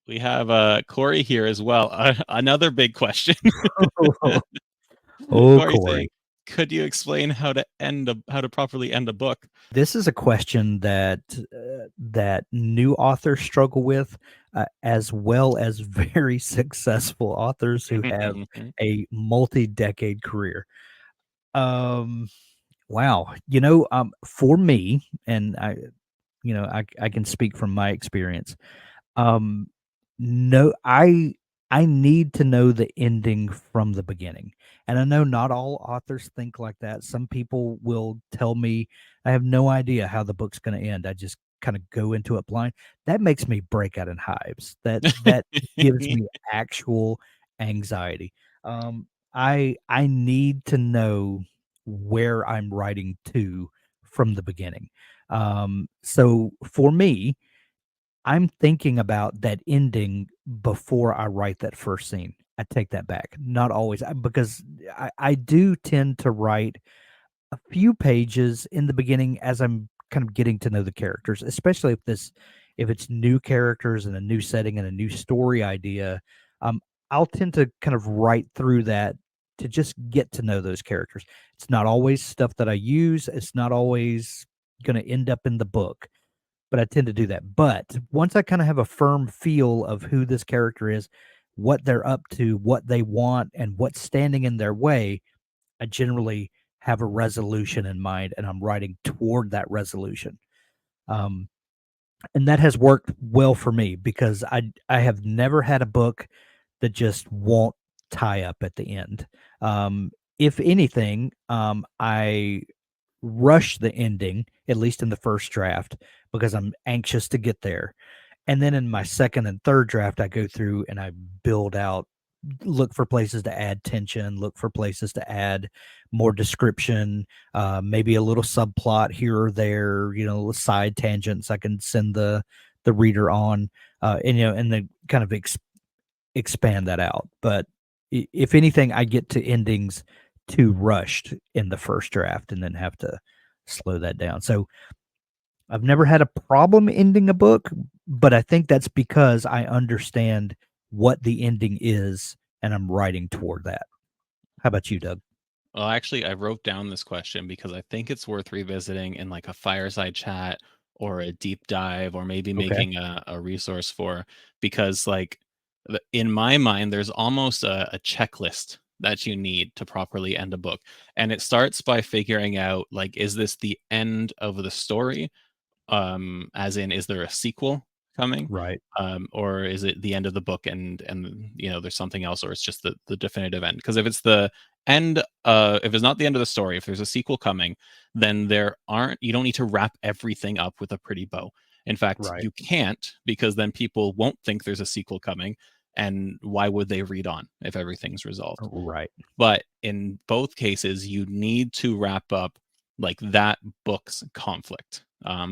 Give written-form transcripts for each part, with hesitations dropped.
We have Corey here as well. Another big question. Oh, Corey saying, Corey. "Could you explain how to properly end a book?" This is a question that new authors struggle with, as well as very successful authors who have a multi-decade career. Um, wow. For me, and I can speak from my experience. Um, no, I need to know the ending from the beginning. And I know not all authors think like that. Some people will tell me, I have no idea how the book's going to end. I just kind of go into it blind. That makes me break out in hives. That gives me actual anxiety. I need to know where I'm writing to from the beginning. So for me, I'm thinking about that ending before I write that first scene. I take that back. Not always, because I do tend to write a few pages in the beginning as I'm kind of getting to know the characters, especially if it's new characters and a new setting and a new story idea. Um, I'll tend to kind of write through that to just get to know those characters. It's not always stuff that I use. It's not always going to end up in the book, but I tend to do that. But once I kind of have a firm feel of who this character is, what they're up to, what they want, and what's standing in their way, I generally have a resolution in mind and I'm writing toward that resolution. Um, and that has worked well for me because I have never had a book that just won't tie up at the end. Um, if anything, I rush the ending, at least in the first draft, because I'm anxious to get there. And then in my second and third draft, I go through and I build out, look for places to add tension, look for places to add more description, maybe a little subplot here or there, side tangents I can send the reader on, and then kind of expand that out. But if anything, I get to endings too rushed in the first draft and then have to slow that down. So I've never had a problem ending a book, but I think that's because I understand what the ending is and I'm writing toward that. How about you, Doug? Well, actually, I wrote down this question because I think it's worth revisiting in like a fireside chat or a deep dive or maybe Okay. making a resource for, because like in my mind, there's almost a checklist that you need to properly end a book. And it starts by figuring out like, is this the end of the story? As in, is there a sequel coming? Right. Or is it the end of the book and there's something else, or it's just the definitive end? Because if it's the end, if it's not the end of the story, if there's a sequel coming, then you don't need to wrap everything up with a pretty bow. In fact, Right. you can't, because then people won't think there's a sequel coming, and why would they read on if everything's resolved? Right. But in both cases, you need to wrap up like that book's conflict,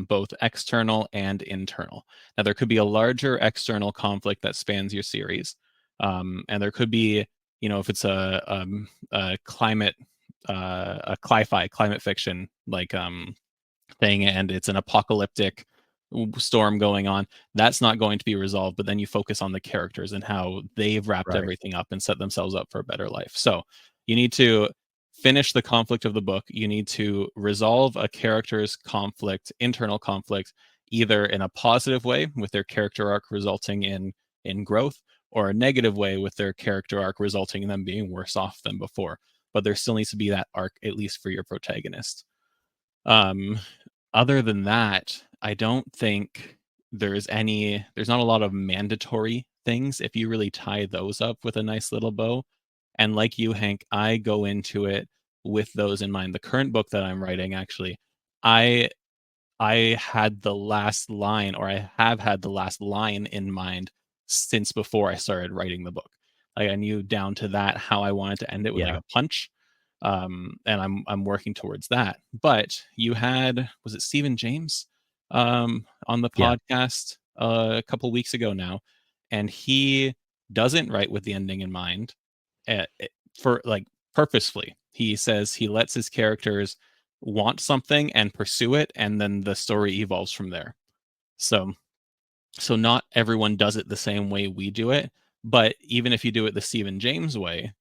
both external and internal. Now, there could be a larger external conflict that spans your series, and there could be, if it's a climate, a cli-fi climate fiction like thing, and it's an apocalyptic storm going on, that's not going to be resolved. But then you focus on the characters and how they've wrapped Right. everything up and set themselves up for a better life. So you need to finish the conflict of the book. You need to resolve a character's conflict, internal conflict, either in a positive way with their character arc resulting in growth, or a negative way with their character arc resulting in them being worse off than before. But there still needs to be that arc, at least for your protagonist. um Other than that, I don't think there's not a lot of mandatory things if you really tie those up with a nice little bow. And like you, Hank, I go into it with those in mind. The current book that I'm writing, actually, I I had the last line, or I have had the last line in mind since before I started writing the book. Like, I knew down to that how I wanted to end it with like Yeah. a punch. And I'm working towards that. But you had, was it Stephen James on the Yeah. podcast a couple weeks ago now, and he doesn't write with the ending in mind, uh, for like purposefully. He says he lets his characters want something and pursue it, and then the story evolves from there. So So not everyone does it the same way we do it, but even if you do it the Stephen James way,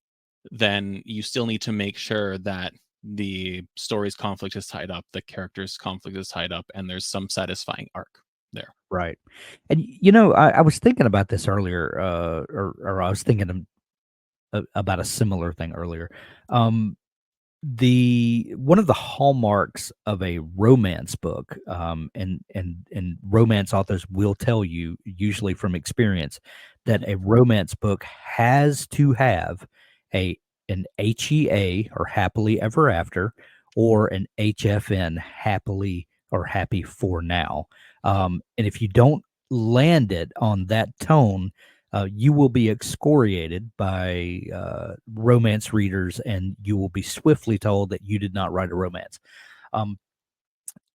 then you still need to make sure that the story's conflict is tied up, the character's conflict is tied up, and there's some satisfying arc there. Right. And you know, I was thinking about this earlier, or I was thinking about a similar thing earlier. Um, the one of the hallmarks of a romance book, and romance authors will tell you, usually from experience, that Mhm, a romance book has to have a an HEA, or happily ever after, or an HFN, happily or happy for now. And if you don't land it on that tone, you will be excoriated by romance readers, and you will be swiftly told that you did not write a romance. Um,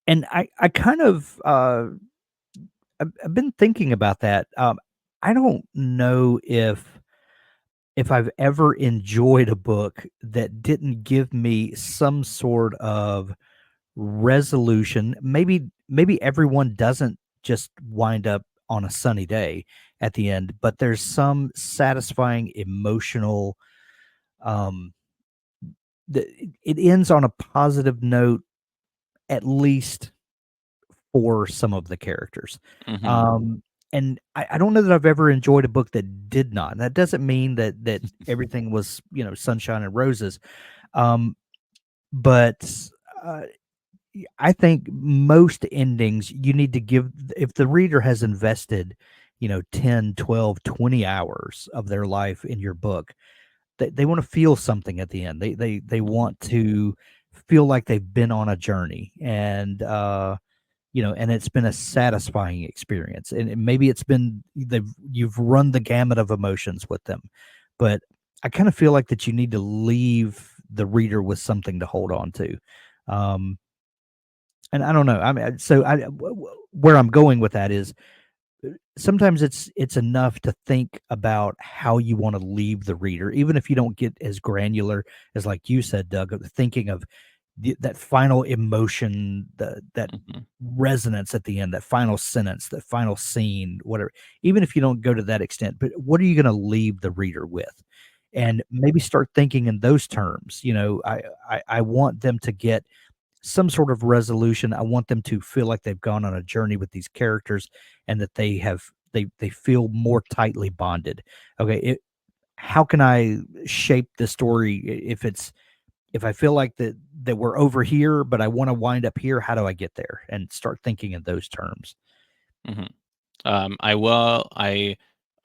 and I kind of, I've been thinking about that. I don't know if I've ever enjoyed a book that didn't give me some sort of resolution. Maybe everyone doesn't just wind up on a sunny day at the end, but there's some satisfying emotional, um it ends on a positive note, at least for some of the characters. mhm, Um and I don't know that I've ever enjoyed a book that did not. And that doesn't mean that everything was, sunshine and roses. Um but uh I think most endings you need to give, if the reader has invested, 10, 12, 20 hours of their life in your book, they want to feel something at the end. They mhm, want to feel like they've been on a journey, and and it's been a satisfying experience. And maybe it's been, you've run the gamut of emotions with them. But I kind of feel like that you need to leave the reader with something to hold on to. Um and I don't know. I mean, where I'm going with that is, sometimes it's enough to think about how you want to leave the reader, even if you don't get as granular as, like you said, Doug, of thinking of that final emotion, that mhm, resonance at the end, that final sentence, that final scene, whatever. Even if you don't go to that extent, but what are you going to leave the reader with? right, And maybe start thinking in those terms. I want them to get some sort of resolution. I want them to feel like they've gone on a journey with these characters, and that they feel more tightly bonded. Okay, how can I shape the story, if I feel like that we're over here, but I want to wind up here? How do I get there? And start thinking in those terms. mhm. I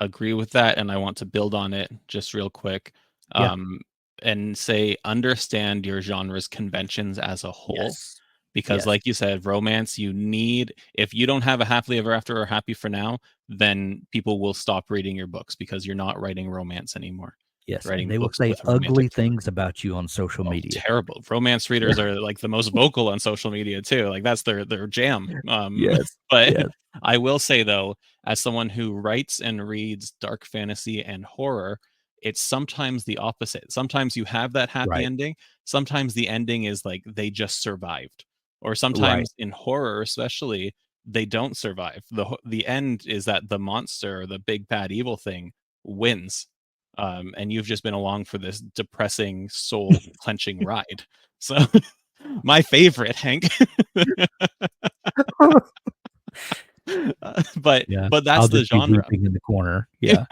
agree with that, and I want to build on it just real quick, Yeah. um, and say understand your genre's conventions as a whole, Yes. because Yes. like you said, romance, you need if you don't have a happily ever after or happy for now, then people will stop reading your books because you're not writing romance anymore. Yes. You're And writing they will books say with a romantic ugly tone. things about you on social Oh, media. terrible. Romance readers are, like, the most vocal on social media too, like, that's their jam, Yes. but Yes. I will say, though, as someone who writes and reads dark fantasy and horror, it's sometimes the opposite. Sometimes you have that happy Right. ending, sometimes the ending is, like, they just survived, or Right. sometimes in horror, especially, they don't survive. The end is that the monster, the big bad evil thing wins, and you've just been along for this depressing, soul clenching ride. So, my favorite, Hank. But Yeah. that's I'll the just be genre. weeping in the corner. Yeah.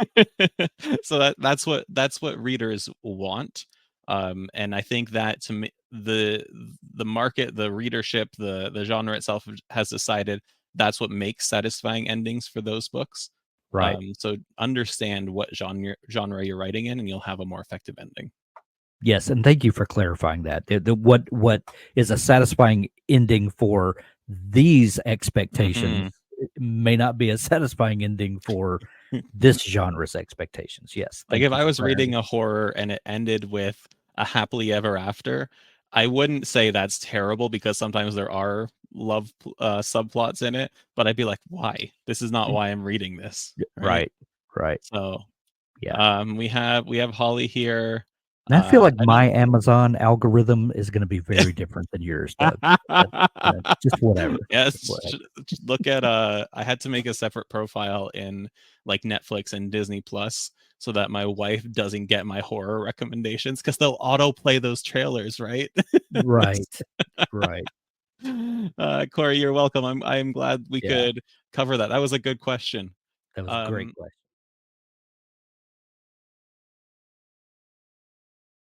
So that's what readers want, and I think that to me, the market, the readership, the genre itself has decided that's what makes satisfying endings for those books. Right. So understand what genre you're writing in, and you'll have a more effective ending. Yes, and thank you for clarifying that. What is a satisfying ending for these expectations Mhm. may not be a satisfying ending for this genre's expectations. Yes, Like, thank if you I for was reading clarity. a horror and it ended with a happily ever after, I wouldn't say that's terrible because sometimes there are subplots in it, but I'd be like, "Why? This is not why I'm reading this." Right? Right, right. So, Yeah. we have Holly here. And I feel like I don't my Amazon algorithm is gonna be very different than yours, though. Just whatever. Just Yes, whatever. look at I had to make a separate profile in like Netflix and Disney Plus so that my wife doesn't get my horror recommendations because they'll autoplay those trailers, right? Right. Right. Corey, you're welcome. I'm glad we Yeah. could cover that. That was a good question. That was a great Um, question.